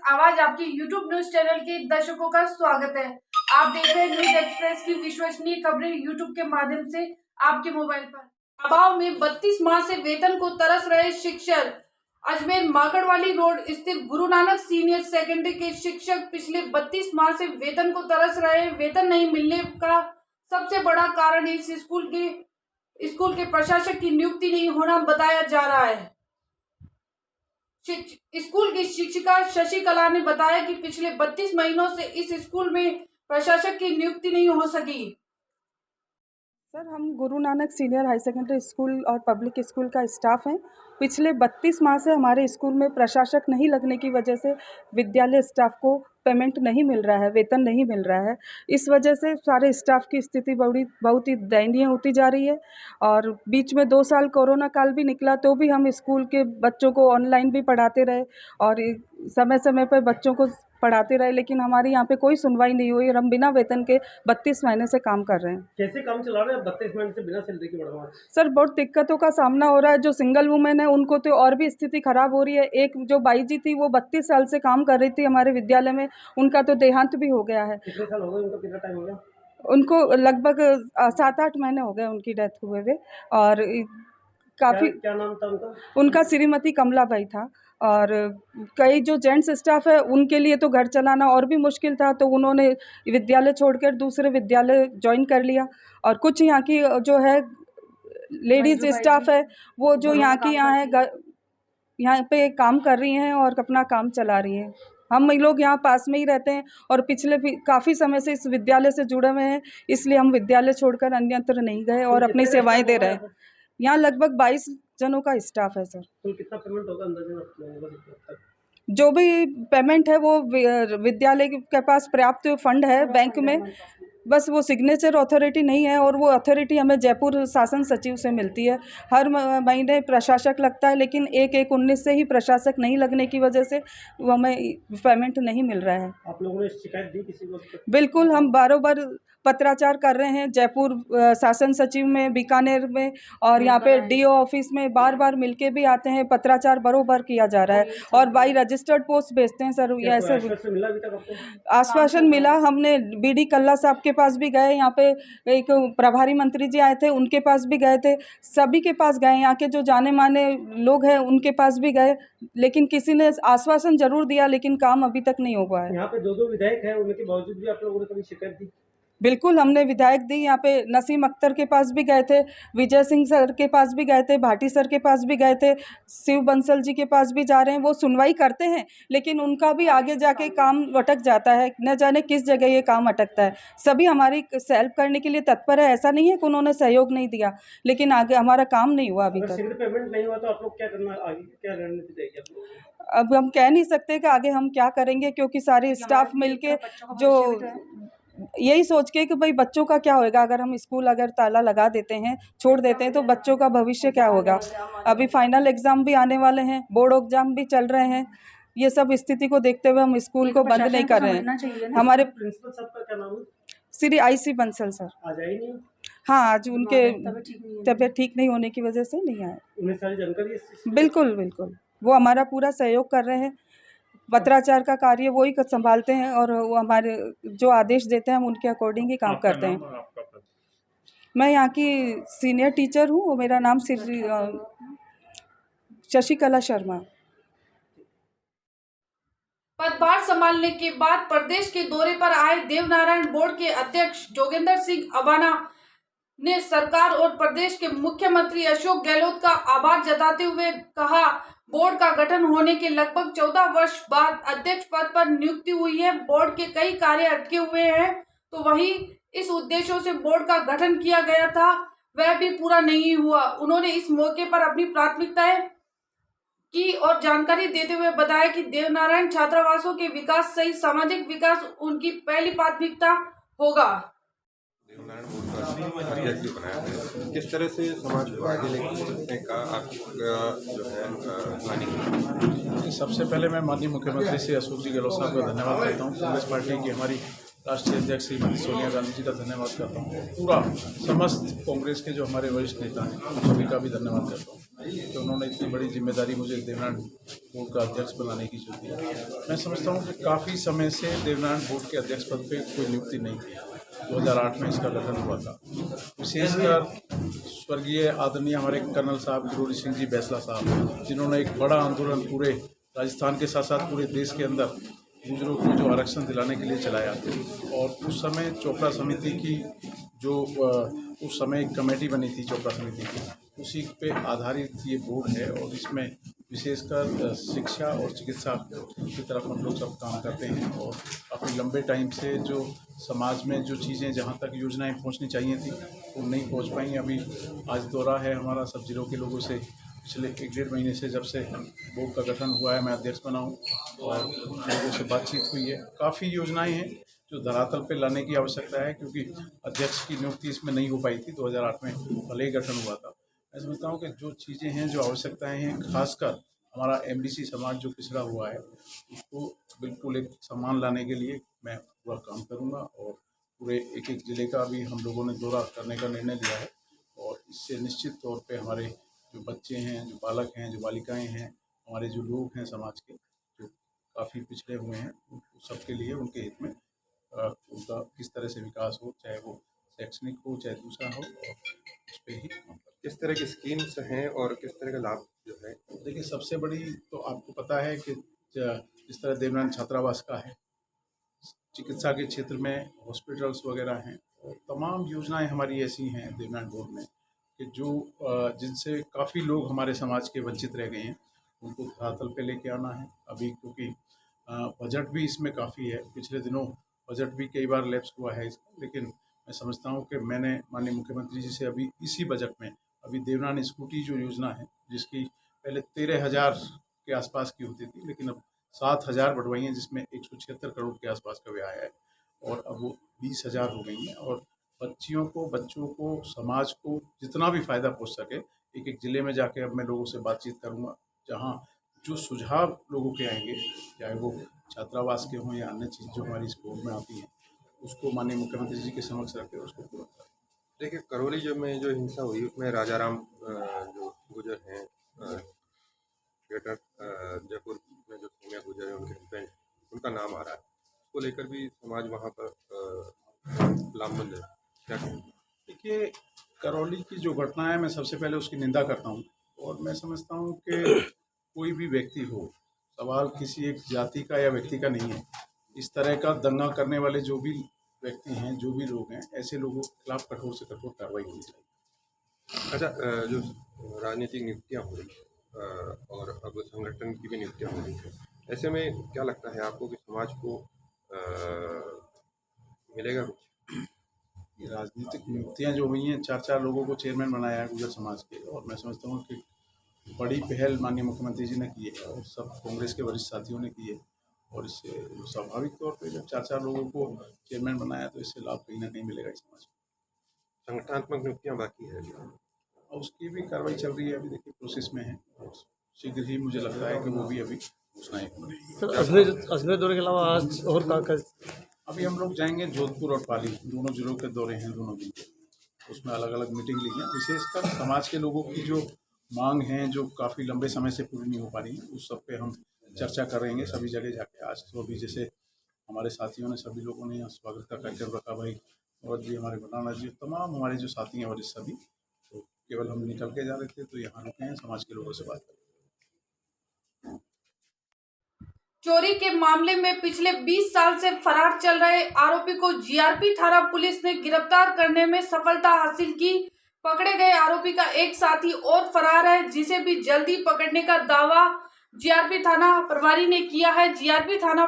आवाज आपकी YouTube news channel के दर्शकों का स्वागत है। आप देख रहे हैं न्यूज एक्सप्रेस की विश्वसनीय खबरें यूट्यूब के माध्यम से आपके मोबाइल पर। अभाव में 32 माह से वेतन को तरस रहे शिक्षक। अजमेर माकड़वाली रोड स्थित गुरु नानक सीनियर सेकेंडरी के शिक्षक पिछले 32 माह से वेतन को तरस रहे। वेतन नहीं मिलने का सबसे बड़ा कारण इस स्कूल के प्रशासक की नियुक्ति नहीं होना बताया जा रहा है। स्कूल की शिक्षिका शशिकला ने बताया कि पिछले 32 महीनों से इस स्कूल में प्रशासक की नियुक्ति नहीं हो सकी। सर, हम Guru Nanak senior high secondary school और पब्लिक स्कूल का स्टाफ हैं। पिछले 32 माह से हमारे स्कूल में प्रशासक नहीं लगने की वजह से विद्यालय स्टाफ को पेमेंट नहीं मिल रहा है, वेतन नहीं मिल रहा है। इस वजह से सारे स्टाफ की स्थिति बहुत ही दयनीय होती जा रही है। और बीच में 2 साल कोरोना काल भी निकला तो भी हम स्कूल के बच्चों को ऑनलाइन भी पढ़ाते रहे और समय समय पर बच्चों को पढ़ाते रहे, लेकिन हमारी यहाँ पे कोई सुनवाई नहीं हुई और हम बिना वेतन के 32 महीने से काम कर रहे हैं। कैसे काम चला रहे हैं 32 महीने से बिना सैलरी के? बढ़ावा सर, बहुत दिक्कतों का सामना हो रहा है। जो सिंगल वुमेन है उनको तो और भी स्थिति खराब हो रही है। एक जो बाई जी थी वो 32 साल से काम कर रही थी हमारे विद्यालय में, उनका तो देहांत भी हो गया है। कितने साल हो गए उनको? कितना टाइम हो गया उनको? लगभग 7-8 महीने हो गए उनकी डेथ हुए हुए। और काफ़ी क्या नाम था उनका? उनका श्रीमती कमला बाई था। और कई जो जेंट्स स्टाफ है उनके लिए तो घर चलाना और भी मुश्किल था, तो उन्होंने विद्यालय छोड़कर दूसरे विद्यालय ज्वाइन कर लिया। और कुछ यहाँ की जो है लेडीज स्टाफ है वो जो यहाँ की यहाँ पे काम कर रही हैं और अपना काम चला रही हैं। हम लोग यहाँ पास में ही रहते हैं और पिछले काफ़ी समय से इस विद्यालय से जुड़े हुए हैं, इसलिए हम विद्यालय छोड़कर अन्यत्र नहीं गए और अपनी सेवाएं दे रहे हैं। यहाँ लगभग 22 जनों का स्टाफ है सर। तो कितना पेमेंट होगा अंदाज़ा? जो भी पेमेंट है वो विद्यालय के पास पर्याप्त फंड है बैंक में, बस वो सिग्नेचर अथॉरिटी नहीं है और वो अथॉरिटी हमें जयपुर शासन सचिव से मिलती है। हर महीने प्रशासक लगता है, लेकिन 1/1/19 से ही प्रशासक नहीं लगने की वजह से वो हमें पेमेंट नहीं मिल रहा है। आप लोगों ने शिकायत दी किसी को? बिल्कुल, हम बार पत्राचार कर रहे हैं जयपुर शासन सचिव में, बीकानेर में और यहाँ पे डीओ ऑफिस में बार मिलके भी आते हैं। पत्राचार बरोबर किया जा रहा है और बाई रजिस्टर्ड पोस्ट भेजते हैं सर। ऐसे आश्वासन मिला। हमने बीडी कल्ला साहब के पास भी गए, यहाँ पे एक प्रभारी मंत्री जी आए थे उनके पास भी गए थे, सभी के पास गए, यहाँ के जो जाने माने लोग हैं उनके पास भी गए, लेकिन किसी ने आश्वासन जरूर दिया लेकिन काम अभी तक नहीं हो पाया है। यहाँ पे 2 विधायक हैं, उनके बावजूद भी आप लोगों ने कभी शिकायत दी? बिल्कुल, हमने विधायक दी। यहाँ पे नसीम अख्तर के पास भी गए थे, विजय सिंह सर के पास भी गए थे, भाटी सर के पास भी गए थे, शिव बंसल जी के पास भी जा रहे हैं। वो सुनवाई करते हैं लेकिन उनका भी आगे जाके काम अटक जाता है, न जाने किस जगह ये काम अटकता है। सभी हमारी हेल्प करने के लिए तत्पर है, ऐसा नहीं है कि उन्होंने सहयोग नहीं दिया, लेकिन आगे हमारा काम नहीं हुआ अभी तक। पेमेंट नहीं हुआ तो आप लोग क्या करना, आगे क्या रणनीति रहेगी आप लोगों की? अब हम कह नहीं सकते कि आगे हम क्या करेंगे, क्योंकि सारे स्टाफ मिलके जो यही सोच के कि भाई बच्चों का क्या होगा अगर हम स्कूल अगर ताला लगा देते हैं, छोड़ देते हैं, तो बच्चों का भविष्य क्या होगा। अभी फाइनल एग्ज़ाम भी आने वाले हैं, बोर्ड एग्ज़ाम भी चल रहे हैं। ये सब स्थिति को देखते हुए हम स्कूल को बंद नहीं कर रहे हैं। हमारे प्रिंसिपल साहब का क्या नाम है? Shri IC Bansal sir. आज आए नहीं? हाँ, आज उनके तबीयत ठीक नहीं होने की वजह से नहीं आए। उन्हें सारी जानकारी? बिल्कुल, वो हमारा पूरा सहयोग कर रहे हैं। पत्राचार का कार्य वही संभालते हैं और वो हमारे जो आदेश देते हैं हम उनके अकॉर्डिंग ही काम करते हैं। मैं यहाँ की सीनियर टीचर हूँ, मेरा नाम श्री शशिकला शर्मा। पदभार संभालने के बाद प्रदेश के दौरे पर आए देवनारायण बोर्ड के अध्यक्ष जोगेंद्र सिंह अबाना ने सरकार और प्रदेश के मुख्यमंत्री अशोक गहलोत का आभार जताते हुए कहा, बोर्ड का गठन होने के लगभग 14 वर्ष बाद अध्यक्ष पद पर नियुक्ति हुई है। बोर्ड के कई कार्य अटके हुए हैं, तो वहीं इस उद्देश्यों से बोर्ड का गठन किया गया था, वह भी पूरा नहीं हुआ। उन्होंने इस मौके पर अपनी प्राथमिकताएं की और जानकारी देते हुए बताया कि देवनारायण छात्रावासों के विकास सहित सामाजिक विकास उनकी पहली प्राथमिकता होगा। देवनारायण बोर्ड का अध्यक्ष बनाया है, किस तरह से समाज को आगे लेके का आपका जो है प्लानिंग? सबसे पहले मैं माननीय मुख्यमंत्री श्री अशोक जी गहलोत साहब का धन्यवाद करता हूँ। कांग्रेस पार्टी की हमारी राष्ट्रीय अध्यक्ष श्रीमती सोनिया गांधी जी का धन्यवाद करता हूँ। पूरा समस्त कांग्रेस के जो हमारे वरिष्ठ नेता हैं उन सभी का भी धन्यवाद करता हूँ कि उन्होंने इतनी बड़ी जिम्मेदारी मुझे देवनारायण बोर्ड का अध्यक्ष बनाने की जो दी। मैं समझता हूँ कि काफ़ी समय से देवनारायण बोर्ड के अध्यक्ष पद पे कोई नियुक्ति नहीं थी। 2008 में इसका गठन हुआ था। विशेषकर स्वर्गीय आदरणीय हमारे कर्नल साहब गुरूरी सिंह जी बैसला साहब, जिन्होंने एक बड़ा आंदोलन पूरे राजस्थान के साथ साथ पूरे देश के अंदर गुजरों को जो आरक्षण दिलाने के लिए चलाया। और उस समय चोपड़ा समिति की जो उस समय एक कमेटी बनी थी चोपड़ा समिति की, उसी पे आधारित ये बोर्ड है और इसमें विशेषकर शिक्षा और चिकित्सा की तरफ हम लोग सब काम करते हैं। और काफ़ी लंबे टाइम से जो समाज में जो चीज़ें जहाँ तक योजनाएं पहुँचनी चाहिए थी वो नहीं पहुँच पाई। अभी आज दौरा है हमारा सब जिलों के लोगों से, पिछले 1-1.5 महीने से जब से बोर्ड का गठन हुआ है, मैं अध्यक्ष बना हूँ और लोगों से बातचीत हुई है। काफ़ी योजनाएं हैं जो धरातल पे लाने की आवश्यकता है, क्योंकि अध्यक्ष की नियुक्ति इसमें नहीं हो पाई थी। 2008 में भले ही गठन हुआ था। मैं समझता हूँ कि जो चीज़ें हैं, जो आवश्यकताएं हैं, खासकर हमारा एमडीसी समाज जो पिछड़ा हुआ है उसको बिल्कुल एक सम्मान लाने के लिए मैं पूरा काम करूँगा। और पूरे एक जिले का भी हम लोगों ने दौरा करने का निर्णय लिया है और इससे निश्चित तौर पर हमारे जो बच्चे हैं, जो बालक हैं, जो बालिकाएं हैं, हमारे जो लोग हैं समाज के जो काफ़ी पिछड़े हुए हैं, सबके लिए उनके हित में उनका किस तरह से विकास हो, चाहे वो शैक्षणिक हो चाहे दूसरा हो, और उस पर ही किस तरह की स्कीम्स हैं और किस तरह का लाभ जो है। देखिए, सबसे बड़ी तो आपको पता है कि जिस तरह देवनारायण छात्रावास का है, चिकित्सा के क्षेत्र में हॉस्पिटल्स वगैरह हैं, और तमाम योजनाएं हमारी ऐसी हैं देवनारायण बोर्ड में कि जो जिनसे काफ़ी लोग हमारे समाज के वंचित रह गए हैं, उनको धरातल पे लेके आना है। अभी क्योंकि बजट भी इसमें काफ़ी है, पिछले दिनों बजट भी कई बार लैप्स हुआ है इसका, लेकिन मैं समझता हूँ कि मैंने माननीय मुख्यमंत्री जी से अभी इसी बजट में अभी देवनारायण स्कूटी जो योजना है, जिसकी पहले 13,000 के आसपास की होती थी, लेकिन अब 7,000 बढ़वाई हैं, जिसमें 176 करोड़ के आसपास का व्यय है, और अब वो 20,000 हो गई हैं। और बच्चों को, समाज को जितना भी फ़ायदा पहुंच सके, एक ज़िले में जाके अब मैं लोगों से बातचीत करूंगा, जहां जो सुझाव लोगों के आएंगे, चाहे वो छात्रावास के हों या अन्य चीज़ जो हमारी इस बोर्ड में आती हैं, उसको माननीय मुख्यमंत्री जी के समक्ष रख के उसको पूरा करें। देखिए, करौली में जो हिंसा हुई उसमें राजाराम जो गुजर हैं, ग्रेटर जयपुर में जो सोनिया गुजर है, उनके हस्बैंड, उनका नाम आ रहा है, उसको लेकर भी समाज वहाँ पर लामबंद है। क्या कहें? देखिए, करौली की जो घटना है, मैं सबसे पहले उसकी निंदा करता हूँ, और मैं समझता हूँ कि कोई भी व्यक्ति हो, सवाल किसी एक जाति का या व्यक्ति का नहीं है। इस तरह का दंगा करने वाले जो भी व्यक्ति हैं, जो भी लोग हैं, ऐसे लोगों के खिलाफ कठोर से कठोर कार्रवाई होनी चाहिए। अच्छा, जो राजनीतिक नियुक्तियाँ हो रही और अब संगठन की भी नियुक्तियाँ हो रही हैं, ऐसे में क्या लगता है आपको कि समाज को मिलेगा कुछ? ये राजनीतिक नियुक्तियाँ जो हुई हैं, 4-4 लोगों को चेयरमैन बनाया है गुजर समाज के, और मैं समझता हूँ कि बड़ी पहल माननीय मुख्यमंत्री जी ने की है और सब कांग्रेस के वरिष्ठ साथियों ने की है। और इससे स्वाभाविक तौर पे जब 4-4 लोगों को चेयरमैन बनाया, तो इससे लाभ कहीं ना कहीं मिलेगा इस समाज को। संगठनात्मक नियुक्तियाँ बाकी है और उसकी भी कार्रवाई चल रही है, अभी देखिए प्रोसेस में है, और शीघ्र ही मुझे लगता है कि वो भी अभी घोषणा है। सर, अजमेर दौरे के अलावा आज और का अभी हम लोग जाएंगे जोधपुर और पाली, दोनों जिलों के दौरे हैं दोनों दिन के, उसमें अलग अलग मीटिंग ली है। विशेषकर समाज के लोगों की जो मांग हैं, जो काफ़ी लंबे समय से पूरी नहीं हो पा रही हैं, उस सब पे हम चर्चा करेंगे सभी जगह जाके। आज तो अभी जैसे हमारे साथियों ने, सभी लोगों ने यहाँ स्वागत का कार्यक्रम रखा, भाई और जी, हमारे भटाना जी, तमाम हमारे जो साथी हैं वरिष्ठ सभी, तो केवल हम निकल के जा रहे थे तो यहाँ रुके हैं, समाज के लोगों से बात करें। चोरी के मामले में पिछले 20 साल से फरार चल रहे आरोपी को जीआरपी थाना पुलिस ने गिरफ्तार करने में सफलता हासिल की। पकड़े गए आरोपी का एक साथी और फरार है, जिसे भी जल्दी पकड़ने का दावा जीआरपी थाना प्रभारी ने किया है। जीआरपी थाना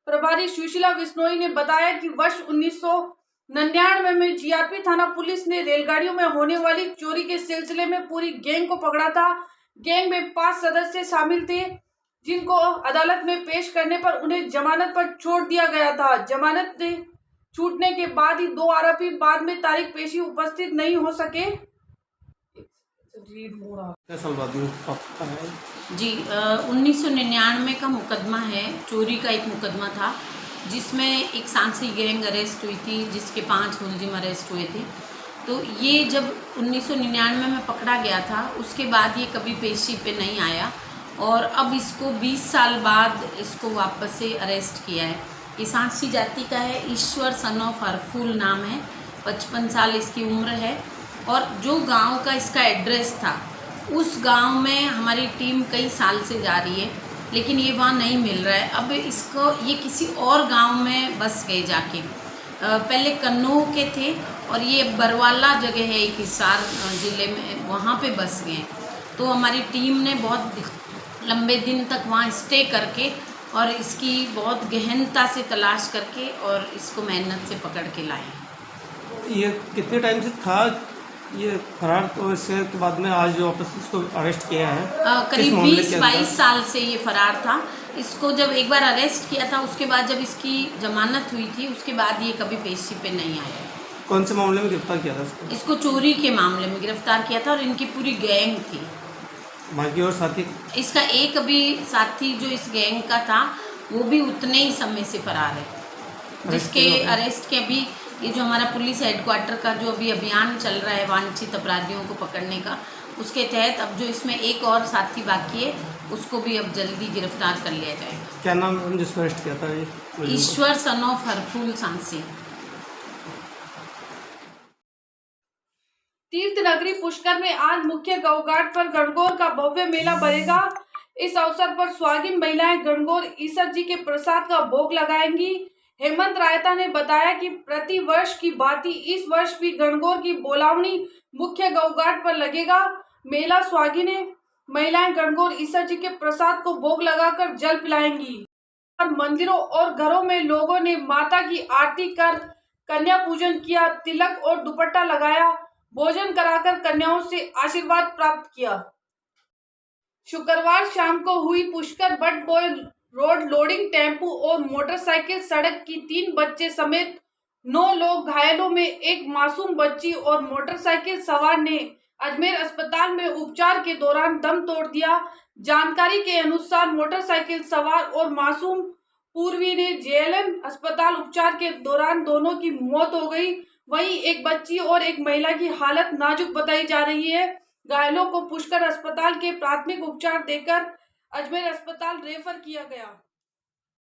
प्रभारी सुशीला बिश्नोई ने बताया कि वर्ष 1999 में जीआरपी थाना पुलिस ने रेलगाड़ियों में होने वाली चोरी के सिलसिले में पूरी गैंग को पकड़ा था। गैंग में 5 सदस्य शामिल थे, जिनको अदालत में पेश करने पर उन्हें जमानत पर छोड़ दिया गया था। जमानत छूटने के बाद ही 2 आरोपी बाद में तारीख पेशी उपस्थित नहीं हो सके। जी, 1999 का मुकदमा है, चोरी का एक मुकदमा था। जिसमें एक सांसी गैंग अरेस्ट हुई थी, जिसके 5 मुलजिम अरेस्ट हुए थे। तो ये जब 1999 में पकड़ा गया था, उसके बाद ये कभी पेशी पे नहीं आया और अब इसको 20 साल बाद इसको वापस से अरेस्ट किया है। ये सांसी जाति का है, ईश्वर सन ऑफ हरफुल नाम है, 55 साल इसकी उम्र है। और जो गांव का इसका एड्रेस था, उस गांव में हमारी टीम कई साल से जा रही है, लेकिन ये वहाँ नहीं मिल रहा है। अब इसको ये किसी और गांव में बस गए जाके, पहले कन्नौज के थे और ये बरवाला जगह है एक हिसार ज़िले में, वहाँ पे बस गए। तो हमारी टीम ने बहुत लंबे दिन तक वहाँ स्टे करके और इसकी बहुत गहनता से तलाश करके और इसको मेहनत से पकड़ के लाए। ये कितने टाइम से था ये फरार, तो इसके बाद में आज वापस इसको अरेस्ट किया है? करीब 20-22 साल से ये फरार था। इसको जब एक बार अरेस्ट किया था, उसके बाद जब इसकी जमानत हुई थी, उसके बाद ये कभी पेशी पे नहीं आया। कौन से मामले में गिरफ्तार किया था इसको? इसको चोरी के मामले में गिरफ्तार किया था और इनकी पूरी गैंग थी। बाकी और साथी? इसका एक अभी साथी जो इस गैंग का था, वो भी उतने ही समय से फरार है, जिसके अरेस्ट के अभी ये जो हमारा पुलिस हेडक्वार्टर का जो अभी अभियान चल रहा है वांछित अपराधियों को पकड़ने का, उसके तहत अब जो इसमें एक और साथी बाकी है, उसको भी अब जल्दी गिरफ्तार कर लिया जाएगा। क्या नाम है जिसको अरेस्ट किया था ये? ईश्वर सन ऑफ हरफुल सांसी। तीर्थ नगरी पुष्कर में आज मुख्य गौघाट पर गणगौर का भव्य मेला भरेगा। इस अवसर पर स्वागिन महिलाएं गणगौर ईश्वर जी के प्रसाद का भोग लगाएंगी। हेमंत रायता ने बताया कि प्रति वर्ष की भांति इस वर्ष भी गणगौर की बोलावनी मुख्य गौघाट पर लगेगा। मेला स्वागिने महिलाएं गणगौर ईश्वर जी के प्रसाद को भोग लगाकर जल पिलाएंगी और मंदिरों और घरों में लोगों ने माता की आरती कर कन्या पूजन किया, तिलक और दुपट्टा लगाया, भोजन कराकर कन्याओं से आशीर्वाद प्राप्त किया। शुक्रवार शाम को हुई Pushkar but boy road loading tempo और मोटरसाइकिल सड़क की 3 बच्चे समेत 9 लोग घायलों में एक मासूम बच्ची और मोटरसाइकिल सवार ने अजमेर अस्पताल में उपचार के दौरान दम तोड़ दिया। जानकारी के अनुसार मोटरसाइकिल सवार और मासूम पूर्वी ने जेएलएन अस्पताल उपचार के दौरान दोनों की मौत हो गई। वहीं एक बच्ची और एक महिला की हालत नाजुक बताई जा रही है। घायलों को पुष्कर अस्पताल के प्राथमिक उपचार देकर अजमेर अस्पताल रेफर किया गया।